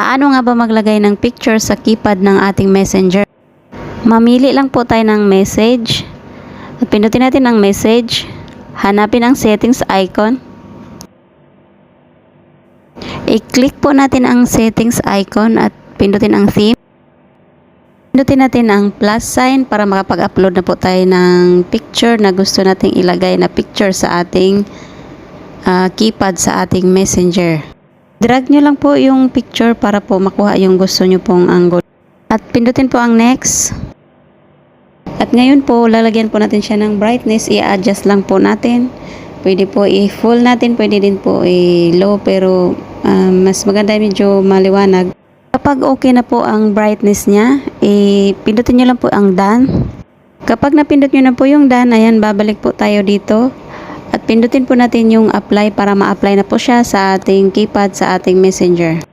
Paano nga ba maglagay ng picture sa keypad ng ating messenger? Mamili lang po tayo ng message. At pindutin natin ang message. Hanapin ang settings icon. I-click po natin ang settings icon at pindutin ang theme. Pindutin natin ang plus sign para makapag-upload na po tayo ng picture na gusto nating ilagay na picture sa ating keypad sa ating messenger. Drag nyo lang po yung picture para po makuha yung gusto nyo pong angle. At pindutin po ang next. At ngayon po, lalagyan po natin siya ng brightness. I-adjust lang po natin. Pwede po i-full natin, pwede din po i-low, pero mas maganda medyo maliwanag. Kapag okay na po ang brightness niya, pindutin nyo lang po ang done. Kapag napindot nyo na po yung done, ayan, babalik po tayo dito. At pindutin po natin yung apply para ma-apply na po siya sa ating keypad sa ating messenger.